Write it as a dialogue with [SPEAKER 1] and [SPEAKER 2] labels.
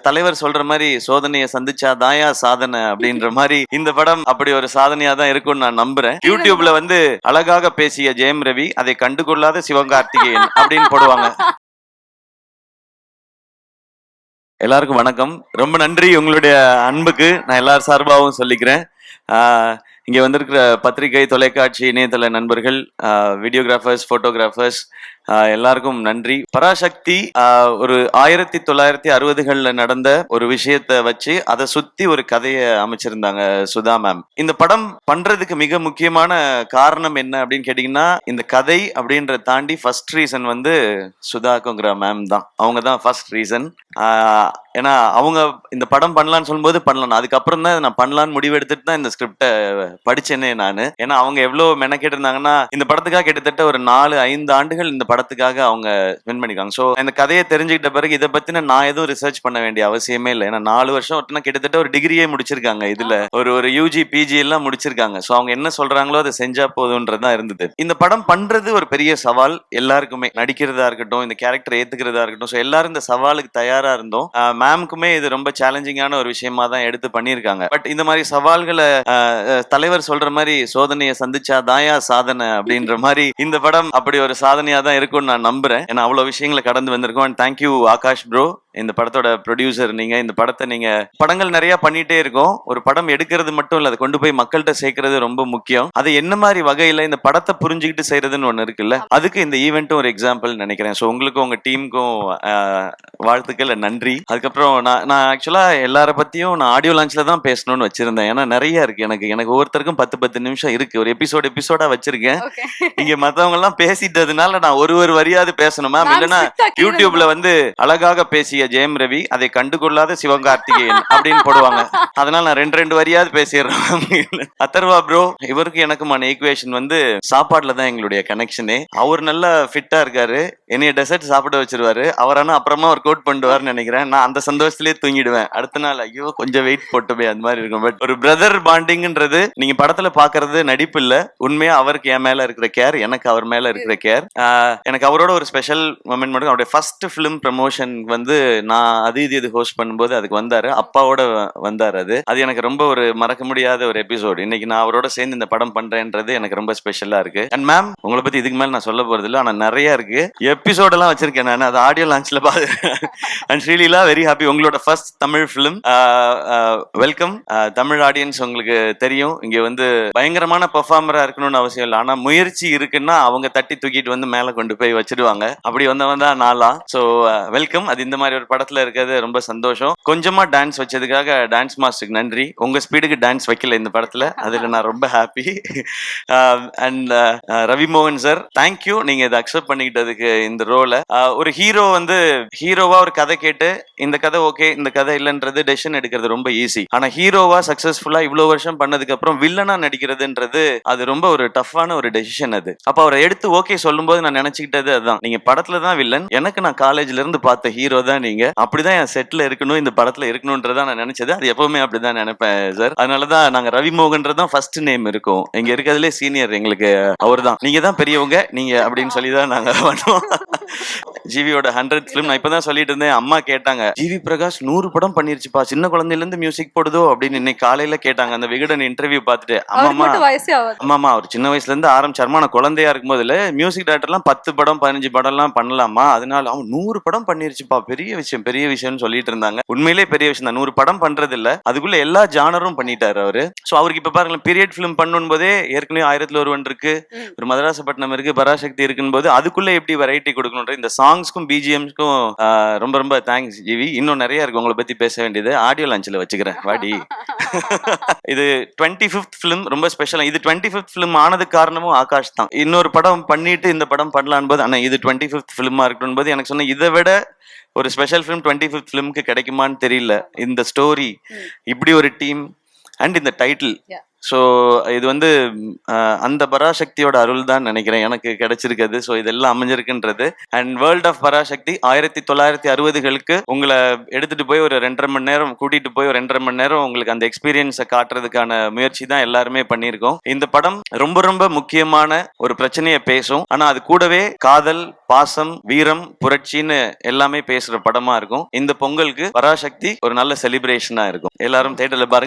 [SPEAKER 1] தலைவர் சொல்ற மாதிரி சோதனையை சந்திச்சா தாயா சாதனை அப்படின்ற மாதிரி இந்த படம் அப்படி ஒரு சாதனையா தான் இருக்கும்னு நான் நம்புறேன். யூடியூப்ல வந்து அழகாக பேசிய ஜெயம் ரவி அதை கண்டுகொள்ளாத சிவகார்த்திகேயன் அப்படின்னு போடுவாங்க. எல்லாருக்கும் வணக்கம். ரொம்ப நன்றி உங்களுடைய அன்புக்கு நான் எல்லார் சார்பாகவும் சொல்லிக்கிறேன். இங்கே வந்திருக்கிற பத்திரிகை, தொலைக்காட்சி, இணையதள நண்பர்கள், வீடியோகிராஃபர்ஸ், போட்டோகிராஃபர்ஸ் எல்லாருக்கும் நன்றி. பராசக்தி ஒரு 1960களில் நடந்த ஒரு விஷயத்த வச்சு அதை சுத்தி ஒரு கதையை அமைச்சிருந்தாங்க சுதா மேம். இந்த படம் பண்றதுக்கு மிக முக்கியமான காரணம் என்ன அப்படின்னு கேட்டீங்கன்னா, இந்த கதை அப்படின்ற தாண்டி ஃபர்ஸ்ட் ரீசன் வந்து சுதாக்குங்கிற மேம் தான். அவங்க தான் ஃபர்ஸ்ட் ரீசன். ஏன்னா அவங்க இந்த படம் பண்ணலான்னு சொல்லும்போது பண்ணலாம், அதுக்கப்புறம் தான் நான் பண்ணலான்னு முடிவு எடுத்துட்டு தான் இந்த ஸ்கிரிப்டை படிச்சேனே நான். ஏன்னா அவங்க எவ்வளவு மெனக்கெட்டு இருந்தாங்கன்னா, இந்த படத்துக்காக கிட்டத்தட்ட ஒரு 4-5 ஆண்டுகள் இந்த படத்துக்காக அவங்க ஸ்பெண்ட் பண்ணிருக்காங்க. ஸோ இந்த கதையை தெரிஞ்சுக்கிட்ட பிறகு இதை பத்தின நான் எதுவும் ரிசர்ச் பண்ண வேண்டிய அவசியமே இல்லை. ஏன்னா 4 வருஷம் கிட்டத்தட்ட ஒரு டிகிரியே முடிச்சிருக்காங்க, இதுல ஒரு யூஜி பிஜி எல்லாம் முடிச்சிருக்காங்க. ஸோ அவங்க என்ன சொல்றாங்களோ அதை செஞ்சா போதும்ன்றதான் இருந்தது. இந்த படம் பண்றது ஒரு பெரிய சவால் எல்லாருக்குமே, நடிக்கிறதா இருக்கட்டும், இந்த கேரக்டர் ஏத்துக்கிறதா இருக்கட்டும். ஸோ எல்லாரும் இந்த சவாலுக்கு தயாரா இருந்தோம். மேம்க்குமே இது ரொம்ப சேலஞ்சிங்கான ஒரு விஷயமா தான் எடுத்து பண்ணியிருக்காங்க. பட் இந்த மாதிரி சவால்களை தலைவர் சொல்ற மாதிரி சோதனையை சந்திச்சா தாயா சாதனை அப்படின்ற மாதிரி இந்த படம் அப்படி ஒரு சாதனையா தான் இருக்கும்னு நான் நம்புறேன். ஏன்னா அவ்வளவு விஷயங்களை கடந்து வந்திருக்கோம். அண்ட் தேங்க்யூ ஆகாஷ் ப்ரோ, இந்த படத்தோட ப்ரொடியூசர் நீங்க. இந்த படத்தை நீங்க படங்கள் நிறைய பண்ணிட்டே இருக்கோம். ஒரு படம் எடுக்கிறது மட்டும் இல்ல, அதை கொண்டு போய் மக்கள்கிட்ட சேர்க்கறது ரொம்ப முக்கியம். அது என்ன மாதிரி வகையில இந்த படத்தை புரிஞ்சுக்கிட்டு செய்யறதுன்னு ஒண்ணு இருக்குல்ல, அதுக்கு இந்த ஈவெண்ட்டும் ஒரு எக்ஸாம்பிள் நினைக்கிறேன். ஸோ உங்களுக்கும் உங்க டீமுக்கும் வாழ்த்துக்கள், நன்றி. அதுக்கப்புறம் நான் ஆக்சுவலா எல்லார பத்தியும் நான் ஆடியோ லான்ச்ல தான் பேசணும்னு வச்சிருந்தேன். ஏன்னா நிறைய இருக்கு, எனக்கு ஒவ்வொருத்தருக்கும் 10 நிமிஷம் இருக்கு. ஒரு எபிசோடா வச்சிருக்கேன். இங்க மத்தவங்க எல்லாம் பேசிட்டதுனால நான் ஒரு வரியாவது பேசணுமா, இல்லைன்னா யூடியூப்ல வந்து அழகாக பேசிய ஜெயம் ரவி அதை கண்டுகொள்ளாத சிவகார்த்திகேயன் அப்படின்னு போடுவாங்க. அதனால நான் 2 வரியாவது பேசிடுறேன். அத்தர்வா ப்ரோ, இவருக்கு எனக்குமான ஈக்குவேஷன் வந்து சாப்பாடுல தான் எங்களுடைய கனெக்ஷனே. அவர் நல்லா ஃபிட்டா இருக்காரு, என்னைய டெசர்ட் சாப்பிட வச்சிருவாரு. அவரானா அப்புறமா ஒரு கோட் பண்ணுவாருன்னு நினைக்கிறேன். நான் அந்த சந்தோஷத்திலேயே தூங்கிடுவேன். அடுத்த நாள் ஐயோ கொஞ்சம் வெயிட் போட்டுமே அந்த மாதிரி இருக்கும். பட் ஒரு பிரதர் பாண்டிங்ன்றது நீங்க படத்துல பாக்குறது நடிப்பு இல்ல, உண்மையா அவருக்கு என் மேல இருக்கிற கேர், எனக்கு அவர் மேல இருக்கிற கேர். எனக்கு அவரோட ஒரு ஸ்பெஷல் மொமெண்ட் மட்டும், அவருடைய ஃபர்ஸ்ட் ஃபிலிம் ப்ரமோஷன் வந்து நான் இது ஹோஸ்ட் பண்ணும்போது அதுக்கு வந்தாரு, அப்பாவோட வந்தாரு. அது எனக்கு ரொம்ப ஒரு மறக்க முடியாத ஒரு எபிசோடு. இன்னைக்கு நான் அவரோட சேர்ந்து இந்த படம் பண்றேன்றது எனக்கு ரொம்ப ஸ்பெஷலா இருக்கு. அண்ட் மேம், உங்களை பத்தி இதுக்கு மேல நான் சொல்ல போறது இல்லை, ஆனா நிறைய இருக்கு. எபிசோட் எல்லாம் வச்சிருக்கேன் நான், அது ஆடியோ லான்ச்ல பாத்து. அண்ட் ஸ்ரீலீலா, வெரி ஹாப்பி, உங்களோட first Tamil film. Welcome. Tamil audience உங்களுக்கு தெரியும், இங்க வந்து பயங்கரமான பெர்ஃபார்மரா இருக்கணும்னு அவசியம் இல்லை, ஆனா முயற்சி இருக்குன்னா அவங்க தட்டி தூக்கிட்டு வந்து மேல கொண்டு போய் வச்சிருவாங்க. அப்படி வந்தவன் தான் நாளா. So welcome. அது இந்த மாதிரி ஒரு படத்துல இருக்கிறது ரொம்ப சந்தோஷம். கொஞ்சமா டான்ஸ் வச்சதுக்காக டான்ஸ் மாஸ்டருக்கு நன்றி. உங்க ஸ்பீடுக்கு டான்ஸ் வைக்கல இந்த படத்துல, அதுல நான் ரொம்ப ஹாப்பி. அண்ட் ரவி மோகன் சார், தேங்க்யூ, நீங்க இதை அக்செப்ட் பண்ணிக்கிட்டதுக்கு. இந்த ரோலை ஒரு ஹீரோ வந்து ஹீரோவா ஒரு கதை கேட்டு இந்த கதை ஓகே இந்த கதை இல்லைன்றது டெசிஷன் எடுக்கிறது ரொம்ப ஈஸி. ஆனா ஹீரோவா சக்சஸ்ஃபுல்லா இவ்வளவு வருஷம் பண்ணதுக்கு அப்புறம் வில்லனா நடிக்கிறதுன்றது அது ரொம்ப ஒரு டஃப்பான ஒரு டெசிஷன். அது அப்ப அவரை எடுத்து ஓகே சொல்லும்போது நான் நினைச்சுக்கிட்டது அதுதான், நீங்க படத்துல தான் வில்லன், எனக்கு நான் காலேஜ்ல இருந்து பார்த்த ஹீரோ தான் நீங்க, அப்படிதான் என் செட்ல இருக்கணும், இந்த படத்துல இருக்கணும்ன்றதான் நான் நினைச்சது. அது எப்பவுமே அப்படிதான் நினைப்பேன் சார். அதனாலதான் நாங்க ரவி மோகன்றதான் ஃபர்ஸ்ட் நேம் இருக்கும். இங்க இருக்கிறதுலே சீனியர் எங்களுக்கு அவர் தான். நீங்க தான் பெரியவங்க நீங்க அப்படின்னு சொல்லிதான் நாங்க பண்ணுவோம். ஜிவியோட 100th ஃபிலிம் நான் இப்பதான் சொல்லிட்டு இருந்தேன். அம்மா கேட்டாங்க, ஜிவி பிரகாஷ் 100 படம் பண்ணிருச்சுப்பா, சின்ன குழந்தையில இருந்து மியூசிக் போடுதோ அப்படின்னு இன்னைக்கு காலையில கேட்டாங்க. அந்த விகடன் இன்டர்வியூ பார்த்துட்டு, அம்மா அவர் சின்ன வயசுல இருந்து ஆரம்பிச்சாருமா, நான் குழந்தையா இருக்கும் போதுல மியூசிக் டைரக்டர்லாம் 10 படம் 15 படம் எல்லாம் பண்ணலாமா, அதனால அவன் 100 படம் பண்ணிருச்சுப்பா, பெரிய விஷயம்னு சொல்லிட்டு இருந்தாங்க. உண்மையிலே பெரிய விஷயம் தான். 100 படம் பண்றது இல்ல, அதுக்குள்ள எல்லா ஜானரும் பண்ணிட்டாரு அவரு. சோ அவருக்கு இப்ப பாருங்க, பீரியட் ஃபிலிம் பண்ணும் போதே ஏற்கனவே 1001 இருக்கு, ஒரு மதராசப்பட்டினம் இருக்கு, பராசக்தி இருக்குன்னு போது அதுக்குள்ள எப்படி வெரைட்டி கொடுக்கணும்ன்ற இந்த சாங்ஸ்க்கும் பிஜிஎம்ஸ்க்கும் ரொம்ப ரொம்ப தேங்க்ஸ் ஜிவி. இன்னும் நிறைய இருக்கு உங்களை பத்தி பேச வேண்டியது, ஆடியோ லான்ச்ல வச்சுக்கிறேன் வாடி. இது 25th ஃபிலிம், ரொம்ப ஸ்பெஷலா. இது 25th ஃபிலிம் ஆனதுக்கு காரணமும் ஆகாஷ் தான். இன்னொரு படம் பண்ணிட்டு இந்த படம் பண்ணலான் போது, ஆனா இது 25th ஃபிலிமா இருக்கட்டும் போது எனக்கு சொன்ன, இதை விட ஒரு ஸ்பெஷல் ஃபிலிம் 25th ஃபிலிம்க்கு கிடைக்குமான்னு தெரியல. இந்த ஸ்டோரி, இப்படி ஒரு டீம் அண்ட் இந்த டைட்டில் ஸோ இது வந்து அந்த பராசக்தியோட அருள் தான் நினைக்கிறேன் எனக்கு கிடைச்சிருக்குது. ஸோ இதெல்லாம் அமைஞ்சிருக்குன்றது. அண்ட் வேர்ல்ட் ஆஃப் பராசக்தி 1960களுக்கு உங்களை எடுத்துட்டு போய் ஒரு 2.5 மணி நேரம் கூட்டிட்டு போய் ஒரு 2.5 மணி நேரம் உங்களுக்கு அந்த எக்ஸ்பீரியன்ஸை காட்டுறதுக்கான முயற்சி தான் எல்லாருமே பண்ணியிருக்கோம். இந்த படம் ரொம்ப ரொம்ப முக்கியமான ஒரு பிரச்சனையை பேசும். ஆனா அது கூடவே காதல், பாசம், வீரம், புரட்சின்னு எல்லாமே பேசுற படமா இருக்கும். இந்த பொங்கலுக்கு பராசக்தி ஒரு நல்ல செலிப்ரேஷனா இருக்கும். எல்லாரும் தியேட்டர்ல பாருங்க.